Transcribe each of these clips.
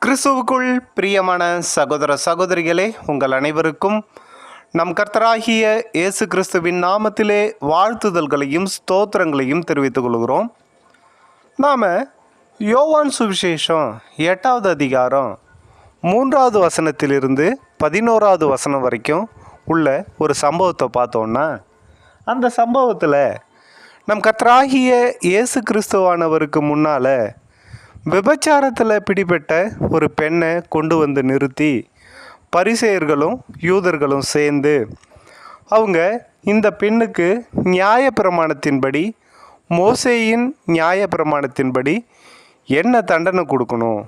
கிறிஸ்துவுக்குள் பிரியமான சகோதர சகோதரிகளே, உங்கள் அனைவருக்கும் நம் கர்த்தராகிய இயேசு கிறிஸ்துவின் நாமத்திலே வாழ்த்துதல்களையும் ஸ்தோத்திரங்களையும் தெரிவித்துக் கொள்கிறோம். நாம் யோவான் சுவிசேஷம் 8வது அதிகாரம் 3வது வசனத்திலிருந்து 11வது வசனம் வரைக்கும் உள்ள ஒரு சம்பவத்தை பார்த்தோன்னா, அந்த சம்பவத்தில் நம் கர்த்தராகிய இயேசு கிறிஸ்துவானவருக்கு முன்னால் விபச்சாரத்தில் பிடிபட்ட ஒரு பெண்ணை கொண்டு வந்து நிறுத்தி பரிசேயர்களும் யூதர்களும் சேர்ந்து அவங்க இந்த பெண்ணுக்கு நியாயப்பிரமாணத்தின்படி, மோசேயின் நியாயப்பிரமாணத்தின்படி என்ன தண்டனை கொடுக்கணும்,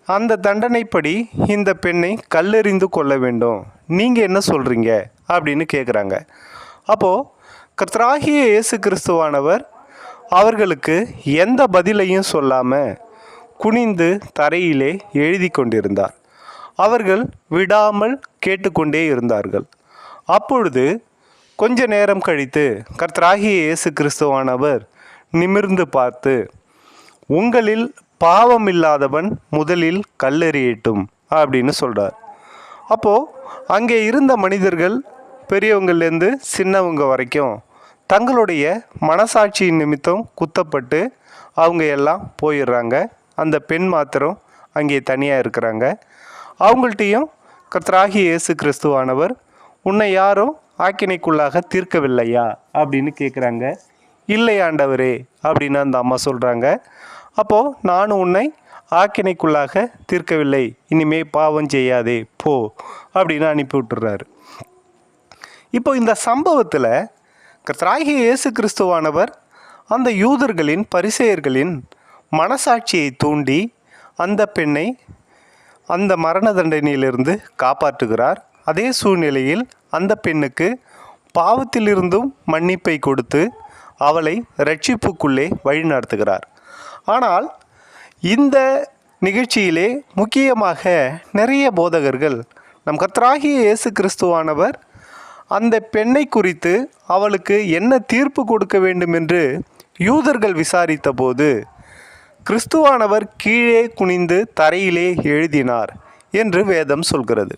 அந்த தண்டனைப்படி இந்த பெண்ணை கல்லெறிந்து கொள்ள வேண்டும், நீங்கள் என்ன சொல்கிறீங்க அப்படின்னு கேட்குறாங்க. அப்போது கர்த்தராகிய இயேசு கிறிஸ்துவானவர் அவர்களுக்கு எந்த பதிலையும் சொல்லாமல் குனிந்து தரையிலே எழுதி கொண்டிருந்தார். அவர்கள் விடாமல் கேட்டுக்கொண்டே இருந்தார்கள். அப்பொழுது கொஞ்ச நேரம் கழித்து கர்த்தராகிய இயேசு கிறிஸ்துவானவர் நிமிர்ந்து பார்த்து, உங்களில் பாவம் இல்லாதவன் முதலில் கல்லெறியட்டும் அப்படின்னு சொல்கிறார். அப்போது அங்கே இருந்த மனிதர்கள், பெரியவங்கள்லேருந்து சின்னவங்க வரைக்கும், தங்களுடைய மனசாட்சியின் நிமித்தம் குத்தப்பட்டு அவங்க எல்லாம் போயிடுறாங்க. அந்த பெண் மாத்திரம் அங்கே தனியாக இருக்கிறாங்க. அவங்கள்ட்டையும் கர்த்தராகிய இயேசு கிறிஸ்துவானவர், உன்னை யாரும் ஆக்கினைக்குள்ளாக தீர்க்கவில்லையா அப்படின்னு கேட்குறாங்க. இல்லை ஆண்டவரே அப்படின்னு அந்த அம்மா சொல்கிறாங்க. அப்போது நானும் உன்னை ஆக்கினைக்குள்ளாக தீர்க்கவில்லை, இனிமே பாவம் செய்யாதே போ அப்படின்னு அனுப்பி விட்டுறாரு. இப்போ இந்த சம்பவத்தில் கர்த்தராகிய இயேசு கிறிஸ்துவானவர் அந்த யூதர்களின் பரிசேயர்களின் மனசாட்சியை தூண்டி அந்த பெண்ணை அந்த மரண தண்டனையிலிருந்து காப்பாற்றுகிறார். அதே சூழ்நிலையில் அந்த பெண்ணுக்கு பாவத்திலிருந்தும் மன்னிப்பை கொடுத்து அவளை இரட்சிப்புக்குள்ளே வழிநடத்துகிறார். ஆனால் இந்த நிகழ்ச்சியிலே முக்கியமாக நிறைய போதகர்கள் நம் கர்த்தராகிய இயேசு கிறிஸ்துவானவர் அந்த பெண்ணை குறித்து அவளுக்கு என்ன தீர்ப்பு கொடுக்க வேண்டும் என்று யூதர்கள் விசாரித்த போது, கிறிஸ்துவானவர் கீழே குனிந்து தரையிலே எழுதினார் என்று வேதம் சொல்கிறது.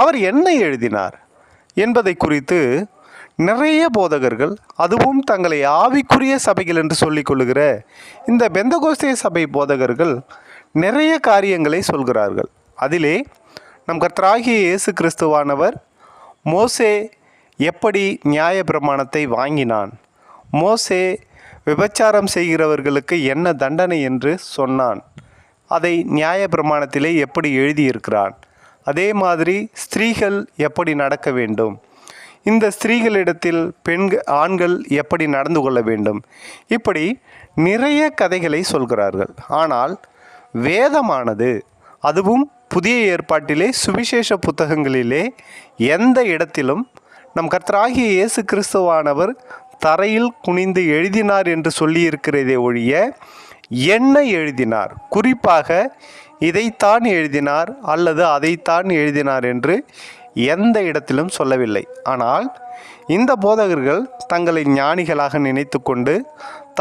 அவர் என்ன எழுதினார் என்பதை குறித்து நிறைய போதகர்கள், அதுவும் தங்களை ஆவிக்குரிய சபைகள் என்று சொல்லிக் கொள்ளுகிற இந்த பெந்தகோஸ்தே சபை போதகர்கள் நிறைய காரியங்களை சொல்கிறார்கள். அதிலே நம் கர்த்தராகிய இயேசு கிறிஸ்துவானவர் மோசே எப்படி நியாயப்பிரமாணத்தை வாங்கினான், மோசே விபச்சாரம் செய்கிறவர்களுக்கு என்ன தண்டனை என்று சொன்னான், அதை நியாயப்பிரமாணத்திலே எப்படி எழுதியிருக்கிறான், அதே மாதிரி ஸ்திரீகள் எப்படி நடக்க வேண்டும், இந்த ஸ்திரீகளிடத்தில் ஆண்கள் எப்படி நடந்து கொள்ள வேண்டும், இப்படி நிறைய கதைகளை சொல்கிறார்கள். ஆனால் வேதமானது, அதுவும் புதிய ஏற்பாட்டிலே சுவிசேஷ புத்தகங்களிலே எந்த இடத்திலும் நம் கர்த்தராகிய இயேசு கிறிஸ்துவானவர் தரையில் குனிந்து எழுதினார் என்று சொல்லியிருக்கிறதே ஒழிய என்ன எழுதினார், குறிப்பாக இதைத்தான் எழுதினார் அல்லது அதைத்தான் எழுதினார் என்று எந்த இடத்திலும் சொல்லவில்லை. ஆனால் இந்த போதகர்கள் தங்களை ஞானிகளாக நினைத்து கொண்டு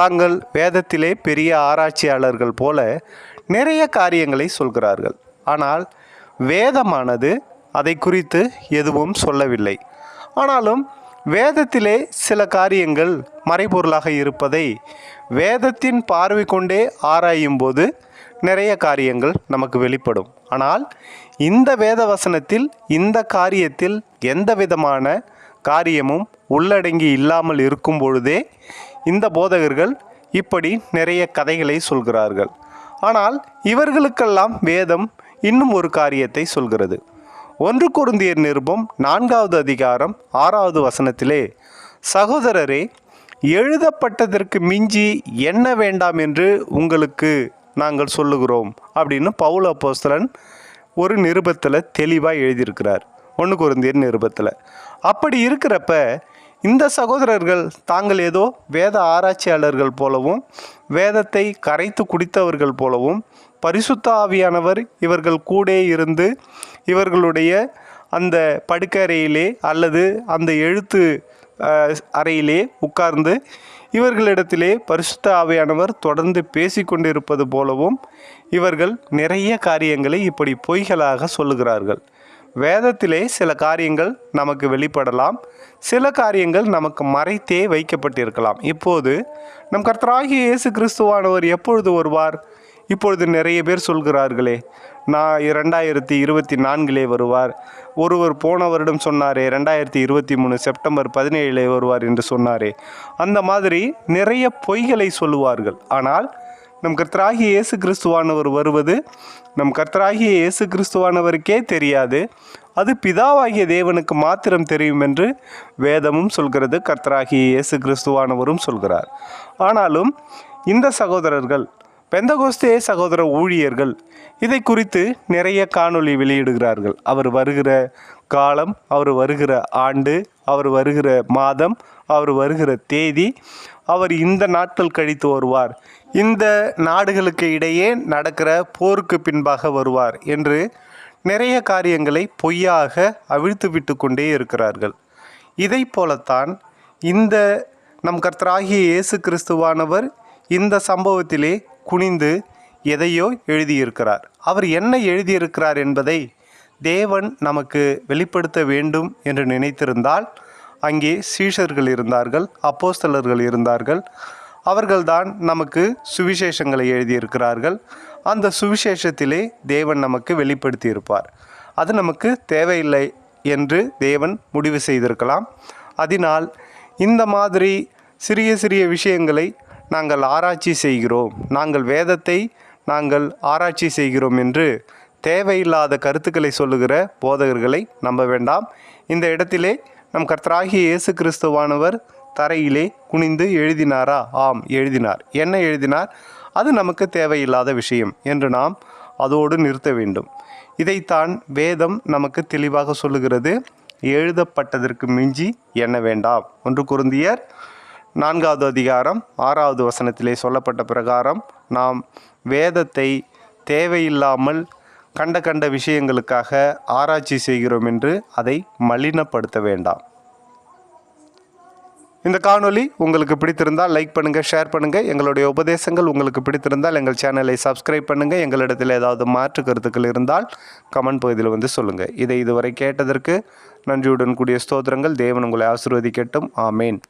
தாங்கள் வேதத்திலே பெரிய ஆராய்ச்சியாளர்கள் போல நிறைய காரியங்களை சொல்கிறார்கள். ஆனால் வேதமானது அதை குறித்து எதுவும் சொல்லவில்லை. ஆனாலும் வேதத்திலே சில காரியங்கள் மறைபொருளாக இருப்பதை வேதத்தின் பார்வை கொண்டே ஆராயும் போது நிறைய காரியங்கள் நமக்கு வெளிப்படும். ஆனால் இந்த வேத வசனத்தில் இந்த காரியத்தில் எந்த விதமான காரியமும் உள்ளடங்கி இல்லாமல் இருக்கும் பொழுதே இந்த போதகர்கள் இப்படி நிறைய கதைகளை சொல்கிறார்கள். ஆனால் இவர்களுக்கெல்லாம் வேதம் இன்னும் ஒரு காரியத்தை சொல்கிறது. 1 கொரிந்தியர் நிருபம் 4வது அதிகாரம் 6வது வசனத்திலே, சகோதரரே, எழுதப்பட்டதற்கு மிஞ்சி என்ன வேண்டாம் என்று உங்களுக்கு நாங்கள் சொல்லுகிறோம் அப்படின்னு பவுல் அப்போஸ்தலன் ஒரு நிருபத்தில் தெளிவாக எழுதியிருக்கிறார். 1 கொரிந்தியர் நிருபத்தில். அப்படி இருக்கிறப்ப இந்த சகோதரர்கள் தாங்கள் ஏதோ வேத ஆராய்ச்சியாளர்கள் போலவும் வேதத்தை கரைத்து குடித்தவர்கள் போலவும் பரிசுத்த ஆவியானவர் இவர்கள் கூட இருந்து இவர்களுடைய அந்த படுக்கறையிலே அல்லது அந்த எழுத்து அறையிலே உட்கார்ந்து இவர்களிடத்திலே பரிசுத்த ஆவியானவர் தொடர்ந்து பேசிக்கொண்டிருப்பது போலவும் இவர்கள் நிறைய காரியங்களை இப்படி பொய்களாக சொல்லுகிறார்கள். வேதத்திலே சில காரியங்கள் நமக்கு வெளிப்படலாம், சில காரியங்கள் நமக்கு மறைத்தே வைக்கப்பட்டிருக்கலாம். இப்போது நம் கர்த்தராகிய இயேசு கிறிஸ்துவானவர் எப்பொழுது வருவார்? இப்பொழுது நிறைய பேர் சொல்கிறார்களே, நான் 2024 வருவார். ஒருவர் போன வருடம் சொன்னாரே 2023 செப்டம்பர் 17 வருவார் என்று சொன்னாரே. அந்த மாதிரி நிறைய பொய்களை சொல்லுவார்கள். ஆனால் நம் கர்த்தராகிய இயேசு கிறிஸ்துவானவர் வருவது நம் கர்த்தராகிய இயேசு கிறிஸ்துவானவருக்கே தெரியாது. அது பிதாவாகிய தேவனுக்கு மாத்திரம் தெரியும் என்று வேதமும் சொல்கிறது, கர்த்தராகிய இயேசு கிறிஸ்துவானவரும் சொல்கிறார். ஆனாலும் இந்த சகோதரர்கள், பெந்தகோஸ்தே சகோதர ஊழியர்கள் இதை குறித்து நிறைய காணொளி வெளியிடுகிறார்கள். அவர் வருகிற காலம், அவர் வருகிற ஆண்டு, அவர் வருகிற மாதம், அவர் வருகிற தேதி, அவர் இந்த நாட்கள் கழித்து வருவார், இந்த நாடுகளுக்கு இடையே நடக்கிற போருக்கு பின்பாக வருவார் என்று நிறைய காரியங்களை பொய்யாக அவிழ்த்து விட்டு கொண்டே இருக்கிறார்கள். இதை போலத்தான் இந்த நம் கர்த்தராகிய இயேசு கிறிஸ்துவானவர் இந்த சம்பவத்திலே குனிந்து எதையோ எழுதியிருக்கிறார். அவர் என்ன எழுதியிருக்கிறார் என்பதை தேவன் நமக்கு வெளிப்படுத்த வேண்டும் என்று நினைத்திருந்தால் அங்கே சீஷர்கள் இருந்தார்கள், அப்போஸ்தலர்கள் இருந்தார்கள். அவர்கள்தான் நமக்கு சுவிசேஷங்களை எழுதியிருக்கிறார்கள். அந்த சுவிசேஷத்திலே தேவன் நமக்கு வெளிப்படுத்தி இருப்பார். அது நமக்கு தேவையில்லை என்று தேவன் முடிவு செய்திருக்கலாம். அதனால் இந்த மாதிரி சிறிய சிறிய விஷயங்களை நாங்கள் ஆராய்ச்சி செய்கிறோம், நாங்கள் வேதத்தை நாங்கள் ஆராய்ச்சி செய்கிறோம் என்று தேவையில்லாத கருத்துக்களை சொல்லுகிற போதகர்களை நம்ப வேண்டாம். இந்த இடத்திலே நம் கர்த்தராகிய இயேசு கிறிஸ்துவானவர் தரையிலே குனிந்து எழுதினாரா? ஆம், எழுதினார். என்ன எழுதினார்? அது நமக்கு தேவையில்லாத விஷயம் என்று நாம் அதோடு நிறுத்த வேண்டும். இதைத்தான் வேதம் நமக்கு தெளிவாக சொல்லுகிறது. எழுதப்பட்டதற்கு மிஞ்சி எண்ண வேண்டாம். 1 கொரிந்தியர் 4வது அதிகாரம் 6வது வசனத்திலே சொல்லப்பட்ட பிரகாரம் நாம் வேதத்தை தேவையில்லாமல் கண்ட விஷயங்களுக்காக ஆராய்ச்சி செய்கிறோம் என்று அதை மலினப்படுத்த வேண்டாம். இந்த காணொளி உங்களுக்கு பிடித்திருந்தால் லைக் பண்ணுங்கள், ஷேர் பண்ணுங்கள். எங்களுடைய உபதேசங்கள் உங்களுக்கு பிடித்திருந்தால் எங்கள் சேனலை சப்ஸ்கிரைப் பண்ணுங்கள். எங்களிடத்தில் ஏதாவது மாற்று கருத்துக்கள் இருந்தால் கமெண்ட் பகுதியில் சொல்லுங்கள். இதை இதுவரை கேட்டதற்கு நன்றியுடன் கூடிய ஸ்தோத்திரங்கள். தேவன் உங்களை ஆசீர்வதிக்கட்டும். ஆமேன்.